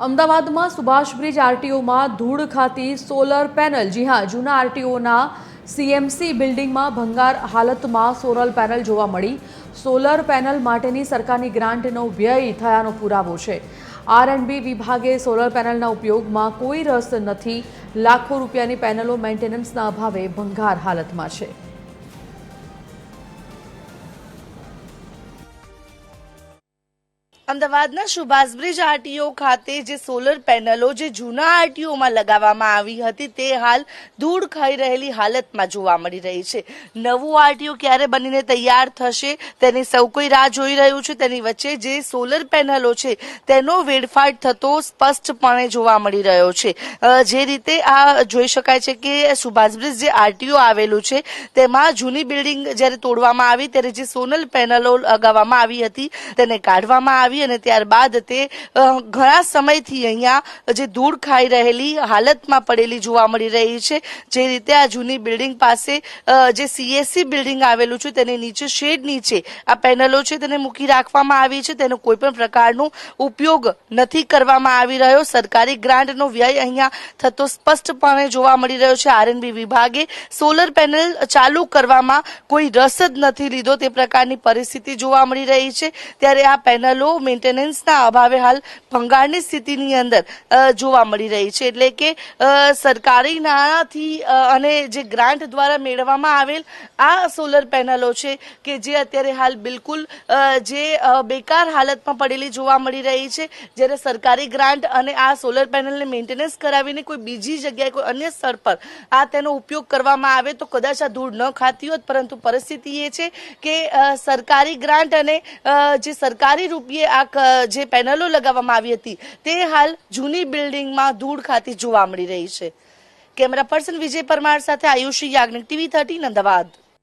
અમદાવાદમાં સુભાષ બ્રિજ આરટીઓમાં ધૂળ ખાતી સોલર પેનલ। જી હા, જૂના આરટીઓના સીએમસી બિલ્ડિંગમાં ભંગાર હાલતમાં સોલર પેનલ જોવા મળી। સોલર પેનલ માટેની સરકારની ગ્રાન્ટનો વ્યય થયાનો પુરાવો છે। આર&બી વિભાગે સોલર પેનલના ઉપયોગમાં કોઈ રસ નથી। લાખો રૂપિયાની પેનલો મેન્ટેનન્સના અભાવે ભંગાર હાલતમાં છે। અમદાવાદના સુભાષ બ્રિજ આરટીઓ ખાતે જે સોલર પેનલો જે જૂના આરટીઓમાં લગાવવામાં આવી હતી તે હાલ ધૂળ ખાઈ રહેલી હાલતમાં જોવા મળી રહી છે। નવું આરટીઓ ક્યારે બનીને તૈયાર થશે તેની સૌ કોઈ રાહ જોઈ રહ્યું છે। તેની વચ્ચે જે સોલર પેનલો છે તેનો વેડફાટ થતો સ્પષ્ટપણે જોવા મળી રહ્યો છે। જે રીતે આ જોઈ શકાય છે કે સુભાષ બ્રિજ જે આરટીઓ આવેલું છે તેમાં જૂની બિલ્ડિંગ જ્યારે તોડવામાં આવી ત્યારે જે સોલર પેનલો લગાવવામાં આવી હતી તેને કાઢવામાં આવી અને ત્યારબાદ તે ઘણા સમયથી અહીંયા જે ધૂળ ખાઈ રહેલી હાલતમાં પડેલી જોવા મળી રહી છે। જે રીતે આ જૂની બિલ્ડિંગ પાસે જે સીએસસી બિલ્ડિંગ આવેલું છે તેની નીચે શેડ નીચે આ પેનલો છે તેને મૂકી રાખવામાં આવી છે। તેનો કોઈ પણ પ્રકારનો ઉપયોગ નથી કરવામાં આવી રહ્યો। સરકારી ગ્રાન્ટનો વ્યય અહીંયા થતો સ્પષ્ટપણે જોવા મળી રહ્યો છે। આર&બી વિભાગે સોલર પેનલ ચાલુ કરવામાં કોઈ રસ જ નથી લીધો તે પ્રકારની પરિસ્થિતિ જોવા મળી રહી છે। ત્યારે આ પેનલો મેન્ટેનન્સના અભાવે હાલ ભંગારની સ્થિતિની અંદર જોવા મળી રહી છે। એટલે કે સરકારી નાણાંથી અને જે ગ્રાન્ટ દ્વારા મેળવવામાં આવેલ આ સોલર પેનલો છે કે જે અત્યારે હાલ બિલકુલ જે બેકાર હાલતમાં પડેલી જોવા મળી રહી છે। જ્યારે સરકારી ગ્રાન્ટ અને આ સોલર પેનલને મેન્ટેનન્સ કરાવીને કોઈ બીજી જગ્યાએ કોઈ અન્ય સ્થળ પર આ તેનો ઉપયોગ કરવામાં આવે તો કદાચ આ ધૂળ ન ખાતી હોત, પરંતુ પરિસ્થિતિ એ છે કે સરકારી ગ્રાન્ટ અને જે સરકારી રૂપિયે આ જે પેનલો લગાવવામાં આવી હતી તે હાલ જૂની બિલ્ડિંગમાં ધૂળ ખાતી જોવા મળી રહી છે। કેમેરા પર્સન વિજય પરમાર સાથે આયુષી યાજ્ઞિક, TV 13 અમદાવાદ।